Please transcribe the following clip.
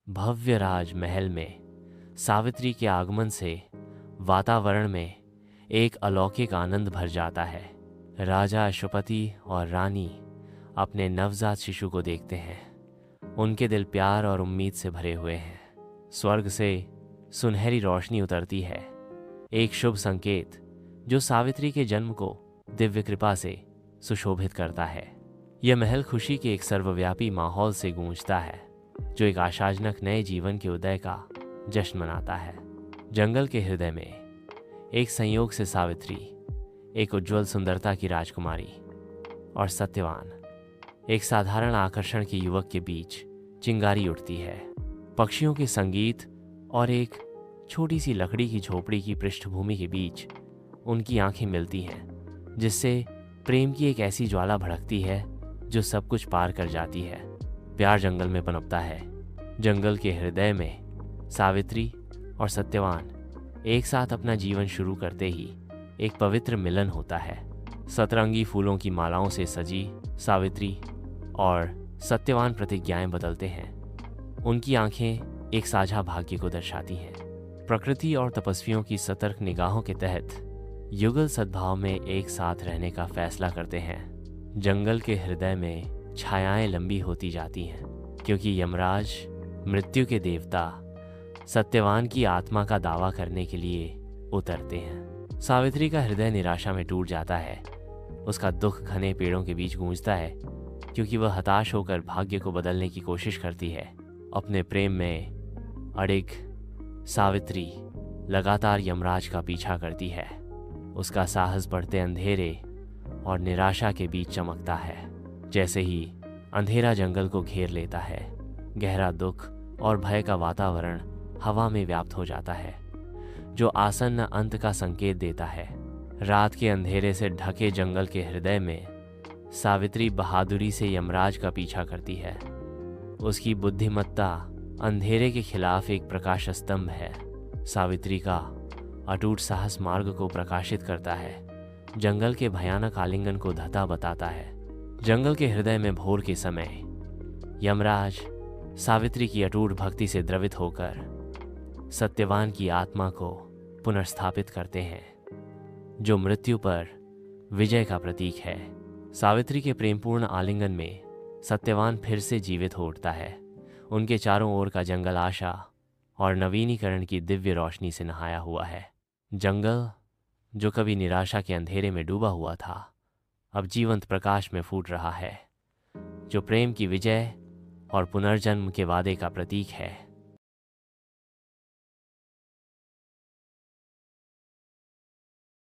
भव्य राजमहल में सावित्री के आगमन से वातावरण में एक अलौकिक आनंद भर जाता है। राजा अश्वपति और रानी अपने नवजात शिशु को देखते हैं। उनके दिल प्यार और उम्मीद से भरे हुए हैं। स्वर्ग से सुनहरी रोशनी उतरती है, एक शुभ संकेत जो सावित्री के जन्म को दिव्य कृपा से सुशोभित करता है। यह महल खुशी के एक सर्वव्यापी माहौल से गूंजता है, जो एक आशाजनक नए जीवन के उदय का जश्न मनाता है। जंगल के हृदय में एक संयोग से सावित्री, एक उज्जवल सुंदरता की राजकुमारी, और सत्यवान, एक साधारण आकर्षण के युवक के बीच चिंगारी उठती है। पक्षियों के संगीत और एक छोटी सी लकड़ी की झोपड़ी की पृष्ठभूमि के बीच उनकी आंखें मिलती हैं, जिससे प्रेम की एक ऐसी ज्वाला भड़कती है जो सब कुछ पार कर जाती है। प्यार जंगल में पनपता है। जंगल के हृदय में सावित्री और सत्यवान एक साथ अपना जीवन शुरू करते ही एक पवित्र मिलन होता है। सतरंगी फूलों की मालाओं से सजी सावित्री और सत्यवान प्रतिज्ञाएं बदलते हैं। उनकी आंखें एक साझा भाग्य को दर्शाती हैं। प्रकृति और तपस्वियों की सतर्क निगाहों के तहत युगल सद्भाव में एक साथ रहने का फैसला करते हैं। जंगल के हृदय में छायाएं लंबी होती जाती हैं, क्योंकि यमराज, मृत्यु के देवता, सत्यवान की आत्मा का दावा करने के लिए उतरते हैं। सावित्री का हृदय निराशा में टूट जाता है। उसका दुख घने पेड़ों के बीच गूंजता है, क्योंकि वह हताश होकर भाग्य को बदलने की कोशिश करती है। अपने प्रेम में अड़िग सावित्री लगातार यमराज का पीछा करती है। उसका साहस बढ़ते अंधेरे और निराशा के बीच चमकता है। जैसे ही अंधेरा जंगल को घेर लेता है, गहरा दुख और भय का वातावरण हवा में व्याप्त हो जाता है, जो आसन्न अंत का संकेत देता है। रात के अंधेरे से ढके जंगल के हृदय में सावित्री बहादुरी से यमराज का पीछा करती है। उसकी बुद्धिमत्ता अंधेरे के खिलाफ एक प्रकाश स्तंभ है। सावित्री का अटूट साहस मार्ग को प्रकाशित करता है, जंगल के भयानक आलिंगन को धता बताता है। जंगल के हृदय में भोर के समय यमराज सावित्री की अटूट भक्ति से द्रवित होकर सत्यवान की आत्मा को पुनर्स्थापित करते हैं, जो मृत्यु पर विजय का प्रतीक है। सावित्री के प्रेमपूर्ण आलिंगन में सत्यवान फिर से जीवित हो उठता है। उनके चारों ओर का जंगल आशा और नवीनीकरण की दिव्य रोशनी से नहाया हुआ है। जंगल, जो कभी निराशा के अंधेरे में डूबा हुआ था, अब जीवंत प्रकाश में फूट रहा है, जो प्रेम की विजय और पुनर्जन्म के वादे का प्रतीक है।